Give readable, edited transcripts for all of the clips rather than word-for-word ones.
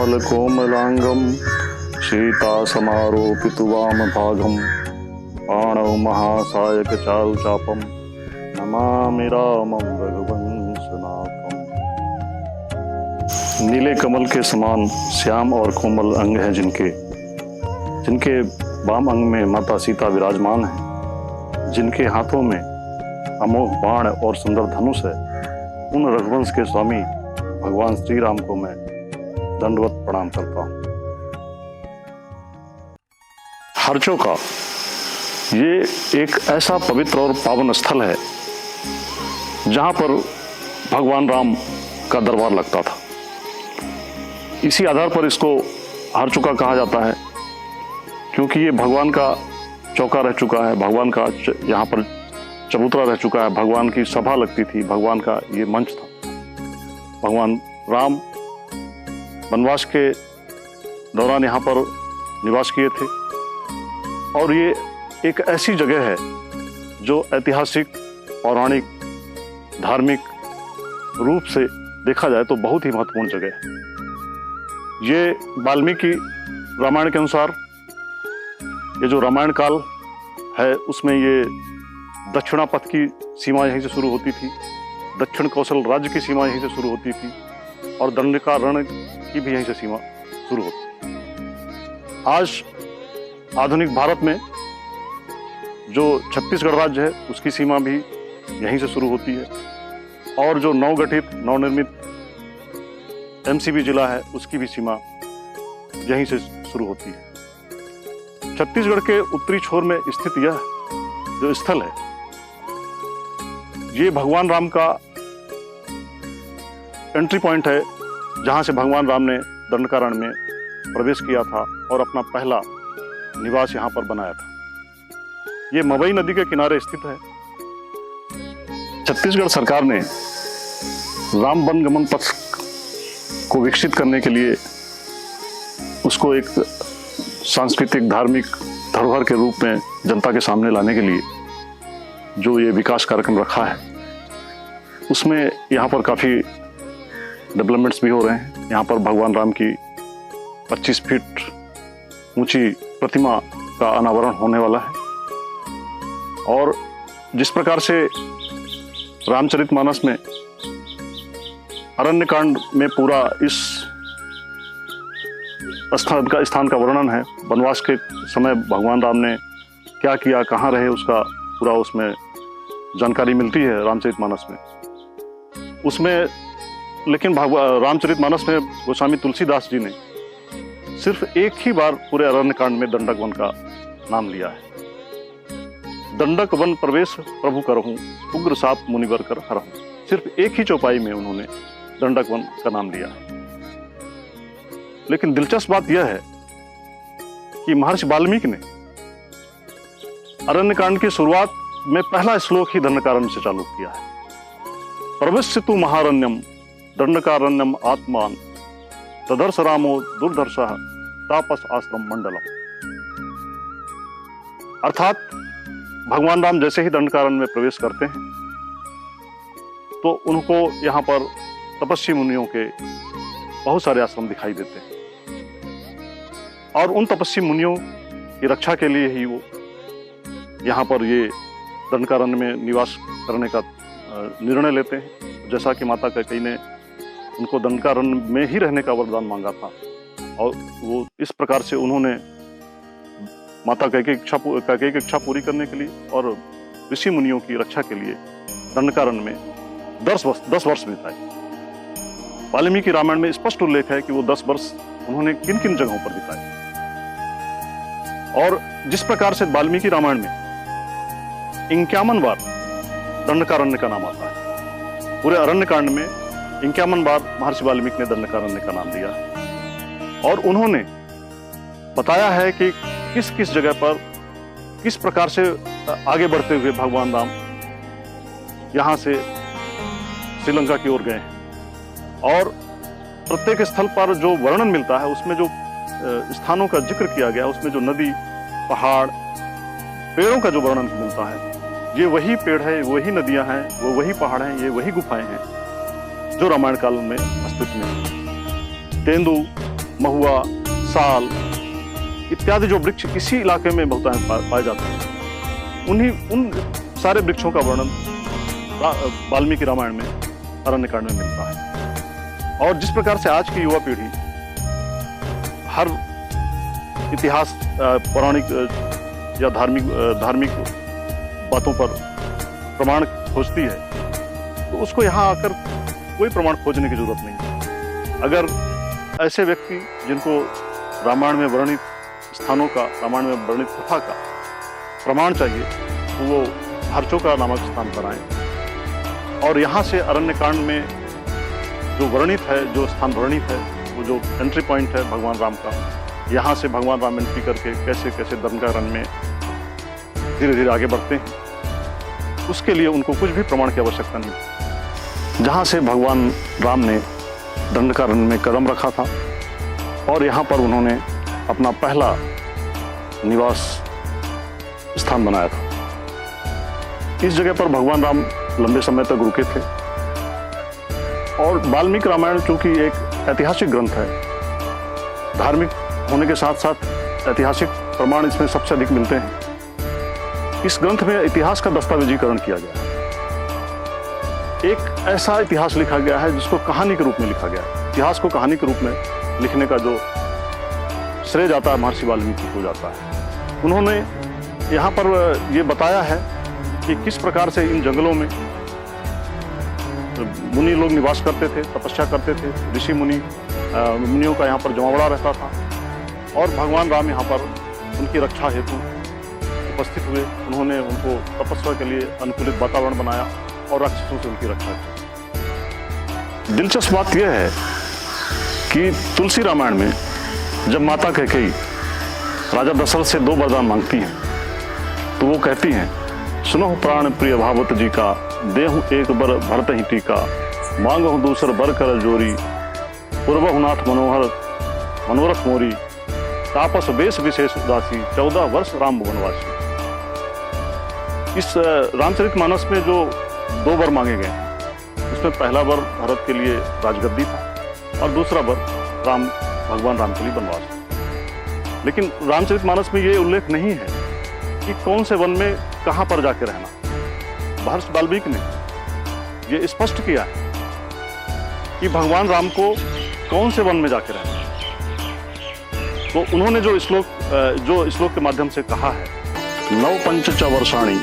कमल कोमलांगम सीतासमारोपितु वामभागं पाणौ महासायक चारु चापम नमामि रामं रघुवंशनाथम। नीले कमल के समान श्याम और कोमल अंग हैं जिनके वाम अंग में माता सीता विराजमान है, जिनके हाथों में अमोघ बाण और सुंदर धनुष है, उन रघुवंश के स्वामी भगवान श्री राम को मैं दंडवत प्रणाम करता हूँ। हर्षों का ये एक ऐसा पवित्र और पावन स्थल है जहाँ पर भगवान राम का दरबार लगता था। इसी आधार पर इसको हर्षों कहा जाता है, क्योंकि ये भगवान का चौका रह चुका है, भगवान का यहाँ पर चबूतरा रह चुका है, भगवान की सभा लगती थी, भगवान का ये मंच था। भगवान राम वनवास के दौरान यहाँ पर निवास किए थे और ये एक ऐसी जगह है जो ऐतिहासिक, पौराणिक, धार्मिक रूप से देखा जाए तो बहुत ही महत्वपूर्ण जगह है। ये वाल्मीकि रामायण के अनुसार ये जो रामायण काल है उसमें ये दक्षिणापथ की सीमा यहीं से शुरू होती थी, दक्षिण कौशल राज्य की सीमा यहीं से शुरू होती थी और दंडकारण्य की भी यहीं से सीमा शुरू होती थी। आज आधुनिक भारत में जो छत्तीसगढ़ राज्य है उसकी सीमा भी यहीं से शुरू होती है और जो नवगठित नवनिर्मित एमसीबी जिला है उसकी भी सीमा यहीं से शुरू होती है। छत्तीसगढ़ के उत्तरी छोर में स्थित यह जो स्थल है ये भगवान राम का एंट्री पॉइंट है, जहां से भगवान राम ने दंडकारण्य में प्रवेश किया था और अपना पहला निवास यहां पर बनाया था। ये मवई नदी के किनारे स्थित है। छत्तीसगढ़ सरकार ने राम वन गमन पथ को विकसित करने के लिए उसको एक सांस्कृतिक, धार्मिक धरोहर के रूप में जनता के सामने लाने के लिए जो ये विकास कार्यक्रम रखा है उसमें यहाँ पर काफ़ी डेवलपमेंट्स भी हो रहे हैं। यहाँ पर भगवान राम की 25 फीट ऊंची प्रतिमा का अनावरण होने वाला है और जिस प्रकार से रामचरितमानस में अरण्यकांड में पूरा इस स्थान का वर्णन है, वनवास के समय भगवान राम ने क्या किया, कहाँ रहे, उसका पूरा उसमें जानकारी मिलती है रामचरितमानस में। उसमें लेकिन रामचरितमानस में गोस्वामी तुलसीदास जी ने सिर्फ एक ही बार पूरे अरण्यकांड में दंडक वन का नाम लिया है। दंडक वन प्रवेश प्रभु करहूं, उग्र साप मुनिवर कर हरहूं। सिर्फ एक ही चौपाई में उन्होंने दंडक वन का नाम लिया है। लेकिन दिलचस्प बात यह है कि महर्षि वाल्मीकि ने अरण्यकांड की शुरुआत में पहला श्लोक ही दंडकारण्य से चालू किया है। प्रविश्यतु महारण्यम दंडकारण्यम आत्मान तदर्श रामो दुर्धर्षः तापस आश्रम मंडलम। अर्थात भगवान राम जैसे ही दंडकारण्य में प्रवेश करते हैं तो उनको यहाँ पर तपस्वी मुनियों के बहुत सारे आश्रम दिखाई देते हैं और उन तपस्वी मुनियों की रक्षा के लिए ही वो यहाँ पर ये दंडकारण्य में निवास करने का निर्णय लेते हैं। जैसा कि माता कैकेयी ने उनको दंडकारण्य में ही रहने का वरदान मांगा था और वो इस प्रकार से उन्होंने माता कैकेयी की इच्छा पूरी करने के लिए और ऋषि मुनियों की रक्षा के लिए दंडकारण्य में 10 वर्ष बिताए। वाल्मीकि रामायण में स्पष्ट उल्लेख है कि वो 10 वर्ष उन्होंने किन किन जगहों पर बिताए और जिस प्रकार से वाल्मीकि रामायण में 51 बार दंडकारण्य का नाम आता है, पूरे अरण्यकांड में 51 बार महर्षि वाल्मीकि ने दंडकारण्य का नाम दिया और उन्होंने बताया है कि किस किस जगह पर किस प्रकार से आगे बढ़ते हुए भगवान राम यहाँ से श्रीलंका की ओर गए हैं और प्रत्येक स्थल पर जो वर्णन मिलता है उसमें जो स्थानों का जिक्र किया गया, उसमें जो नदी, पहाड़, पेड़ों का जो वर्णन मिलता है, ये वही पेड़ है, वही नदियां हैं, वो वही पहाड़ हैं, ये वही गुफाएं हैं जो रामायण काल में अस्तित्व में। तेंदु, महुआ, साल इत्यादि जो वृक्ष इसी इलाके में बहुतायत पाए जाते हैं, उन सारे वृक्षों का वर्णन वाल्मीकि रामायण में अरण्यकांड में मिलता है। और जिस प्रकार से आज की युवा पीढ़ी हर इतिहास, पौराणिक या धार्मिक बातों पर प्रमाण खोजती है, तो उसको यहाँ आकर कोई प्रमाण खोजने की जरूरत नहीं है। अगर ऐसे व्यक्ति जिनको रामायण में वर्णित स्थानों का, रामायण में वर्णित कथा का प्रमाण चाहिए, तो वो हरचोका नामक स्थान पर आए और यहाँ से अरण्यकांड में जो वर्णित है, जो स्थान वर्णित है, वो जो एंट्री पॉइंट है भगवान राम का, यहाँ से भगवान राम एंट्री करके कैसे कैसे दंडकारण्य में धीरे धीरे आगे बढ़ते हैं, उसके लिए उनको कुछ भी प्रमाण की आवश्यकता नहीं। जहाँ से भगवान राम ने दंडकारण्य में कदम रखा था और यहाँ पर उन्होंने अपना पहला निवास स्थान बनाया था। इस जगह पर भगवान राम लंबे समय तक रुके थे और वाल्मीकि रामायण चूंकि एक ऐतिहासिक ग्रंथ है, धार्मिक होने के साथ साथ ऐतिहासिक प्रमाण इसमें सबसे अधिक मिलते हैं। इस ग्रंथ में इतिहास का दस्तावेजीकरण किया गया है। एक ऐसा इतिहास लिखा गया है जिसको कहानी के रूप में लिखा गया है। इतिहास को कहानी के रूप में लिखने का जो श्रेय जाता है महर्षि वाल्मीकि को जाता है। उन्होंने यहाँ पर ये बताया है कि किस प्रकार से इन जंगलों में मुनि लोग निवास करते थे, तपस्या करते थे, ऋषि मुनियों का यहाँ पर जमावड़ा रहता था और भगवान राम यहाँ पर उनकी रक्षा हेतु उपस्थित हुए। उन्होंने उनको तपस्या के लिए अनुकूलित वातावरण बनाया और राक्षसों से उनकी रक्षा की। दिलचस्प बात यह है कि तुलसी रामायण में जब माता कैकेयी राजा दशरथ से 2 वरदान मांगती हैं, तो वो कहती हैं, सुनो प्राण प्रिय भावत जी का, देहु एक बर भरत ही टीका, मांगो दूसर बर कर जोरी, पूर्वहु नाथ मनोरथ मोरी, तापस वेश विशेष उदासी, 14 वर्ष राम वनवासी। इस रामचरितमानस में जो 2 वर मांगे गए हैं, उसमें पहला वर भरत के लिए राजगद्दी था और दूसरा वर भगवान राम के लिए वनवास। लेकिन रामचरितमानस में ये उल्लेख नहीं है कि कौन से वन में कहां पर जाके रहना। महर्षि वाल्मीकि ने ये स्पष्ट किया है कि भगवान राम को कौन से वन में जाके रहना। तो उन्होंने जो श्लोक के माध्यम से कहा है, 9 पंच वर्षाणि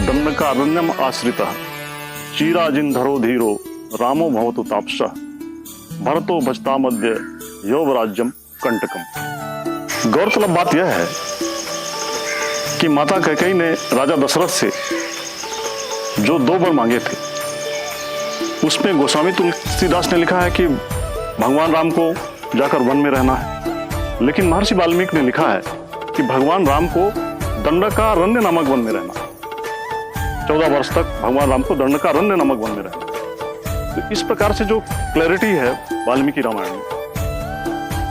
दंडकारण्यम आश्रितः, चीराजिन्धरो धीरो रामो भवतु तापसः, भरतो भजता मध्य यौवराज्यम कंटकम। गौरतलब बात यह है कि माता कैकेयी ने राजा दशरथ से जो 2 वर मांगे थे, उसमें गोस्वामी तुलसीदास ने लिखा है कि भगवान राम को जाकर वन में रहना है, लेकिन महर्षि वाल्मीकि ने लिखा है कि भगवान राम को दंडकारण्य नामक वन में रहना। 14 वर्ष तक भगवान राम को दंडकारण्य नामक वन में रहना। तो इस प्रकार से जो क्लैरिटी है वाल्मीकि रामायण में,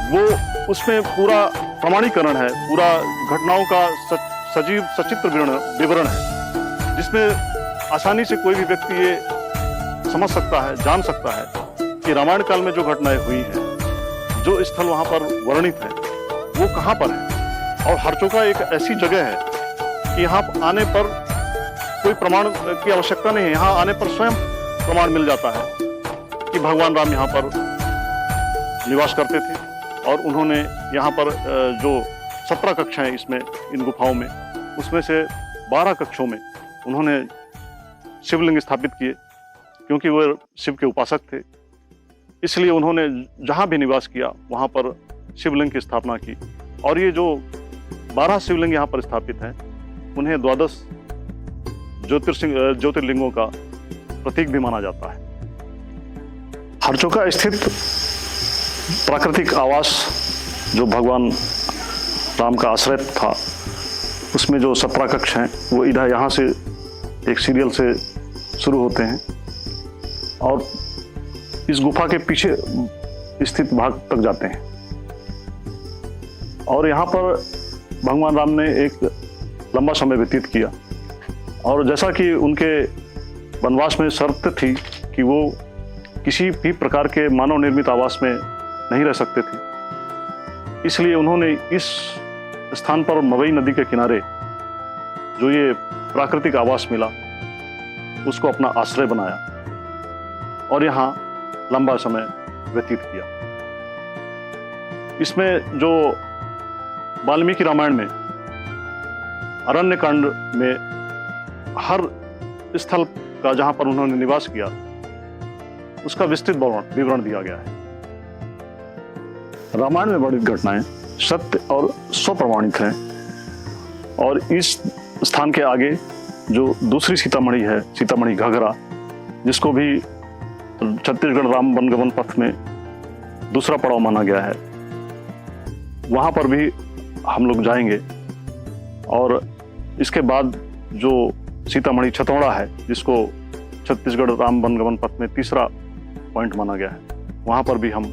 वो उसमें पूरा प्रमाणीकरण है, पूरा घटनाओं का सजीव सचित्र विवरण है, जिसमें आसानी से कोई भी व्यक्ति ये समझ सकता है, जान सकता है कि रामायण काल में जो घटनाएं हुई हैं, जो स्थल वहां पर वर्णित है, वो कहां पर है। और हरचोका एक ऐसी जगह है कि यहाँ आने पर कोई प्रमाण की आवश्यकता नहीं है। यहाँ आने पर स्वयं प्रमाण मिल जाता है कि भगवान राम यहाँ पर निवास करते थे और उन्होंने यहाँ पर जो 17 कक्षाएं इसमें इन गुफाओं में, उसमें से 12 कक्षों में उन्होंने शिवलिंग स्थापित किए, क्योंकि वो शिव के उपासक थे। इसलिए उन्होंने जहाँ भी निवास किया वहाँ पर शिवलिंग की स्थापना की। और ये जो 12 शिवलिंग यहाँ पर स्थापित हैं, उन्हें 12 ज्योतिर्लिंगों का प्रतीक भी माना जाता है। हरचोका स्थित प्राकृतिक आवास जो भगवान राम का आश्रय था, उसमें जो 17 कक्ष हैं, वो इधर यहाँ से एक सीरियल से शुरू होते हैं और इस गुफा के पीछे स्थित भाग तक जाते हैं। और यहाँ पर भगवान राम ने एक लंबा समय व्यतीत किया और जैसा कि उनके वनवास में शर्त थी कि वो किसी भी प्रकार के मानव निर्मित आवास में नहीं रह सकते थे, इसलिए उन्होंने इस स्थान पर मवई नदी के किनारे जो ये प्राकृतिक आवास मिला उसको अपना आश्रय बनाया और यहाँ लंबा समय व्यतीत किया। इसमें जो वाल्मीकि रामायण में अरण्य कांड में हर स्थल का जहां पर उन्होंने निवास किया उसका विस्तृत विवरण दिया गया है। रामायण में वर्णित घटनाएं सत्य और स्वप्रमाणित हैं और इस स्थान के आगे जो दूसरी सीतामढ़ी है, सीतामढ़ी घाघरा, जिसको भी छत्तीसगढ़ राम वनगमन पथ में दूसरा पड़ाव माना गया है, वहां पर भी हम लोग जाएंगे। और इसके बाद जो सीतामढ़ी छतौड़ा है, जिसको छत्तीसगढ़ राम वनगमन पथ में तीसरा पॉइंट माना गया है, वहां पर भी हम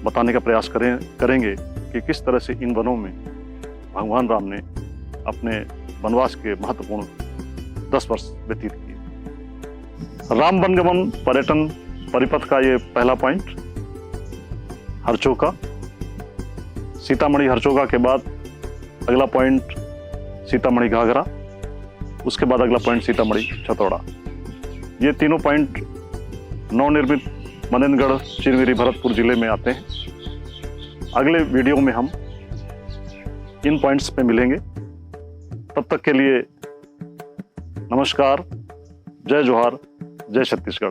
बताने का प्रयास करेंगे कि किस तरह से इन वनों में भगवान राम ने अपने वनवास के महत्वपूर्ण 10 वर्ष व्यतीत किए। राम वनगमन पर्यटन परिपथ का ये पहला पॉइंट हरचोका, सीतामढ़ी हरचोका के बाद अगला पॉइंट सीतामढ़ी घाघरा, उसके बाद अगला पॉइंट सीतामढ़ी छतौड़ा। ये तीनों पॉइंट नवनिर्मित मनेंद्रगढ़, चिरमिरी, भरतपुर जिले में आते हैं। अगले वीडियो में हम इन पॉइंट्स पे मिलेंगे। तब तक के लिए नमस्कार, जय जोहार, जय छत्तीसगढ़।